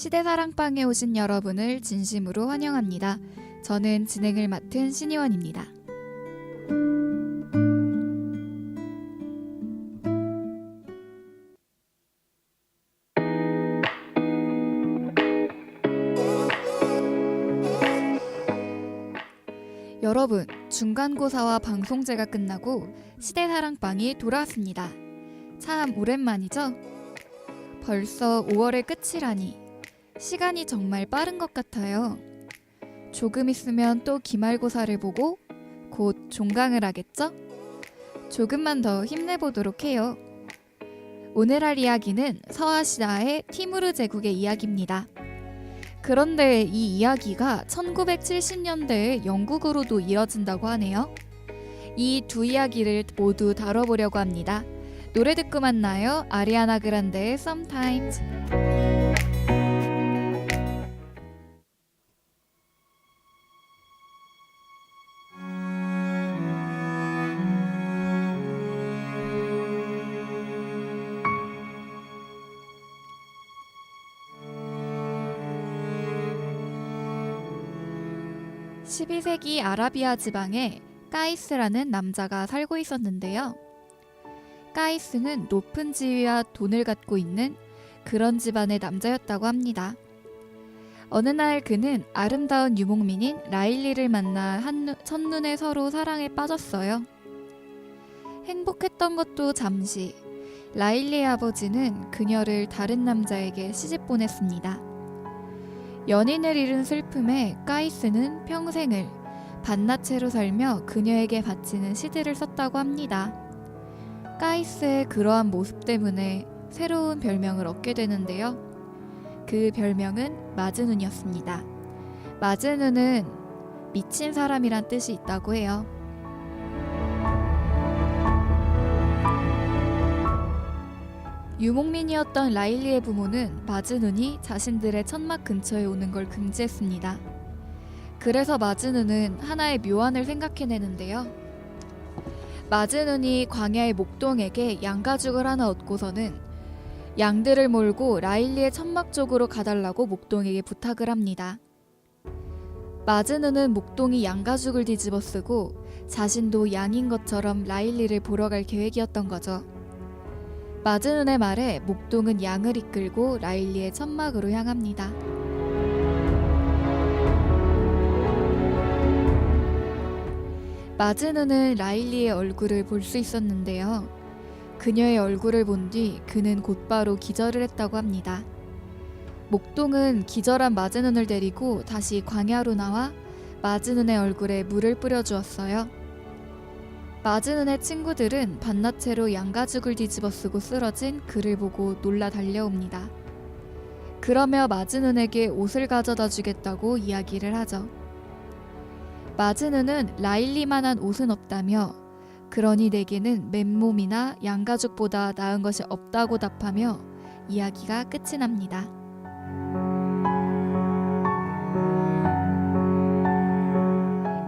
시대사랑방에 오신 여러분을 진심으로 환영합니다. 저는 진행을 맡은 신희원입니다. 여러분, 중간고사와 방송제가 끝나고 시대사랑방이 돌아왔습니다. 참 오랜만이죠? 벌써 5월의 끝이라니 시간이 정말 빠른 것 같아요. 조금 있으면 또 기말고사를 보고 곧 종강을 하겠죠? 조금만 더 힘내보도록 해요. 오늘 할 이야기는 서아시아의 티무르 제국의 이야기입니다. 그런데 이 이야기가 1970년대에 영국으로도 이어진다고 하네요. 이 두 이야기를 모두 다뤄보려고 합니다. 노래 듣고 만나요. 아리아나 그란데의 Sometimes. (12세기) 아라비아 지방에 까이스라는 남자가 살고 있었는데요. 까이스는 높은 지위와 돈을 갖고 있는 그런 집안의 남자였다고 합니다. 어느 날 그는 아름다운 유목민인 라일리를 만나 첫눈에 서로 사랑에 빠졌어요. 행복했던 것도 잠시. 라일리의 아버지는 그녀를 다른 남자에게 시집 보냈습니다. 연인을 잃은 슬픔에 까이스는 평생을 반나체로 살며 그녀에게 바치는 시들을 썼다고 합니다. 까이스의 그러한 모습 때문에 새로운 별명을 얻게 되는데요. 그 별명은 마즈눈이었습니다. 마즈눈은 미친 사람이란 뜻이 있다고 해요. 유목민이었던 라일리의 부모는 마즈눈이 자신들의 천막 근처에 오는 걸 금지했습니다. 그래서 마즈눈은 하나의 묘안을 생각해내는데요. 마즈눈이 광야의 목동에게 양가죽을 하나 얻고서는 양들을 몰고 라일리의 천막 쪽으로 가달라고 목동에게 부탁을 합니다. 마즈눈은 목동이 양가죽을 뒤집어 쓰고 자신도 양인 것처럼 라일리를 보러 갈 계획이었던 거죠. 마즈눈의 말에 목동은 양을 이끌고 라일리의 천막으로 향합니다. 마즈눈은 라일리의 얼굴을 볼 수 있었는데요. 그녀의 얼굴을 본 뒤 그는 곧바로 기절을 했다고 합니다. 목동은 기절한 마즈눈을 데리고 다시 광야로 나와 마즈눈의 얼굴에 물을 뿌려주었어요. 마즈눈의 친구들은 반나체로 양가죽을 뒤집어 쓰고 쓰러진 그를 보고 놀라 달려옵니다. 그러며 마즈눈에게 옷을 가져다 주겠다고 이야기를 하죠. 마즈눈은 라일리만한 옷은 없다며 그러니 내게는 맨몸이나 양가죽보다 나은 것이 없다고 답하며 이야기가 끝이 납니다.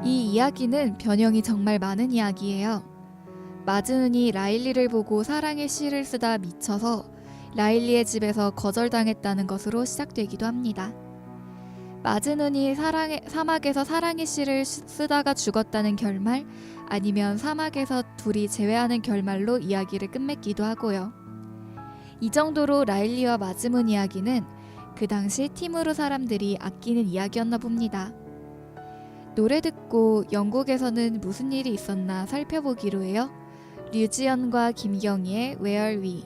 이 이야기는 변형이 정말 많은 이야기예요. 마즈눈이 라일리를 보고 사랑의 시를 쓰다 미쳐서 라일리의 집에서 거절당했다는 것으로 시작되기도 합니다. 마즈눈이 사막에서 사랑의 시를 쓰다가 죽었다는 결말, 아니면 사막에서 둘이 재회하는 결말로 이야기를 끝맺기도 하고요. 이 정도로 라일리와 마즈문 이야기는 그 당시 티무르 사람들이 아끼는 이야기였나 봅니다. 노래 듣고 영국에서는 무슨 일이 있었나 살펴보기로 해요. 류지연과 김경희의 Where Are We?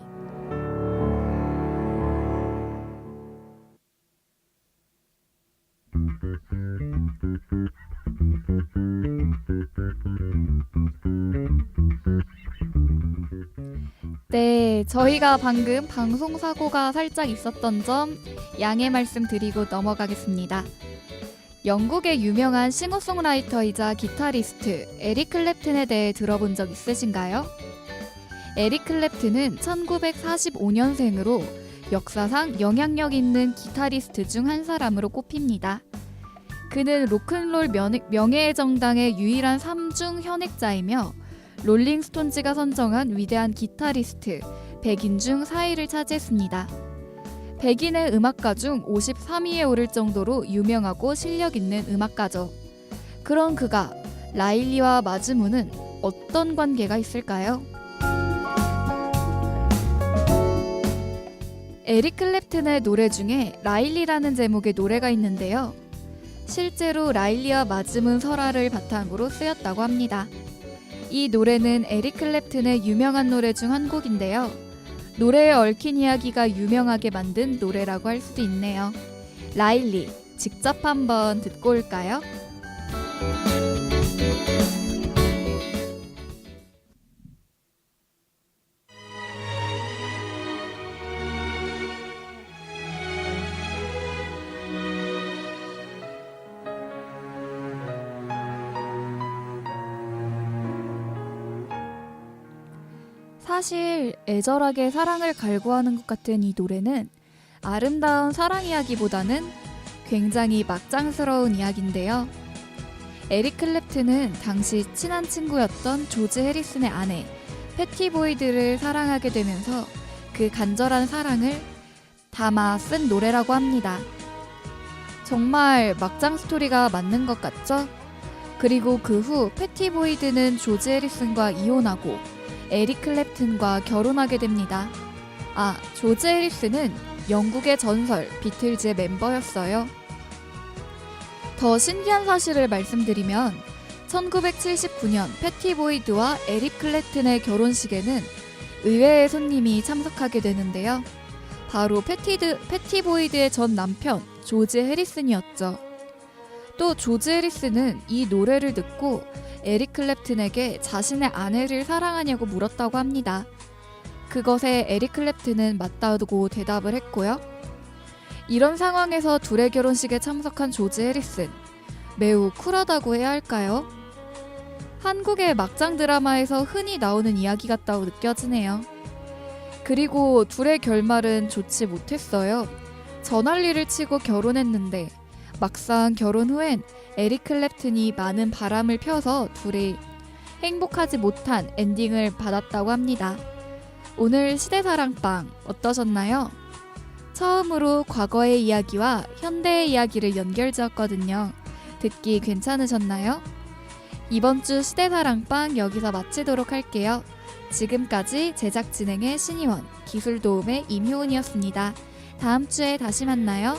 네, 저희가 방금 방송사고가 살짝 있었던 점 양해 말씀드리고 넘어가겠습니다. 영국의 유명한 싱어송라이터이자 기타리스트 에릭 클랩튼에 대해 들어본 적 있으신가요? 에릭 클랩튼은 1945년생으로 역사상 영향력 있는 기타리스트 중 한 사람으로 꼽힙니다. 그는 로큰롤 명예의 정당의 유일한 3중 현액자이며 롤링스톤즈가 선정한 위대한 기타리스트 100인 중 4위를 차지했습니다. 백인의 음악가 중 53위에 오를 정도로 유명하고 실력 있는 음악가죠. 그런 그가 라일리와 마즈문은 어떤 관계가 있을까요? 에릭 클랩튼의 노래 중에 라일리라는 제목의 노래가 있는데요. 실제로 라일리와 마즈문 설화를 바탕으로 쓰였다고 합니다. 이 노래는 에릭 클랩튼의 유명한 노래 중 한 곡인데요. 노래에 얽힌 이야기가 유명하게 만든 노래라고 할 수도 있네요. 라일리, 직접 한번 듣고 올까요? 사실 애절하게 사랑을 갈구하는 것 같은 이 노래는 아름다운 사랑 이야기보다는 굉장히 막장스러운 이야기인데요. 에릭 클랩튼은 당시 친한 친구였던 조지 해리슨의 아내 패티 보이드를 사랑하게 되면서 그 간절한 사랑을 담아 쓴 노래라고 합니다. 정말 막장 스토리가 맞는 것 같죠? 그리고 그 후 패티 보이드는 조지 해리슨과 이혼하고 에릭 클랩튼과 결혼하게 됩니다. 조지 해리슨은 영국의 전설 비틀즈의 멤버였어요. 더 신기한 사실을 말씀드리면 1979년 패티 보이드와 에릭 클랩튼의 결혼식에는 의외의 손님이 참석하게 되는데요. 바로 패티 보이드의 전 남편 조지 해리슨이었죠. 또 조지 해리슨은 이 노래를 듣고 에릭 클랩튼에게 자신의 아내를 사랑하냐고 물었다고 합니다. 그것에 에릭 클랩튼은 맞다고 대답을 했고요. 이런 상황에서 둘의 결혼식에 참석한 조지 해리슨, 매우 쿨하다고 해야 할까요? 한국의 막장 드라마에서 흔히 나오는 이야기 같다고 느껴지네요. 그리고 둘의 결말은 좋지 못했어요. 전할리를 치고 결혼했는데 막상 결혼 후엔 에릭 클랩튼이 많은 바람을 펴서 둘이 행복하지 못한 엔딩을 받았다고 합니다. 오늘 시대사랑방 어떠셨나요? 처음으로 과거의 이야기와 현대의 이야기를 연결지었거든요. 듣기 괜찮으셨나요? 이번 주 시대사랑방 여기서 마치도록 할게요. 지금까지 제작 진행의 신희원, 기술 도움의 임효은이었습니다. 다음 주에 다시 만나요.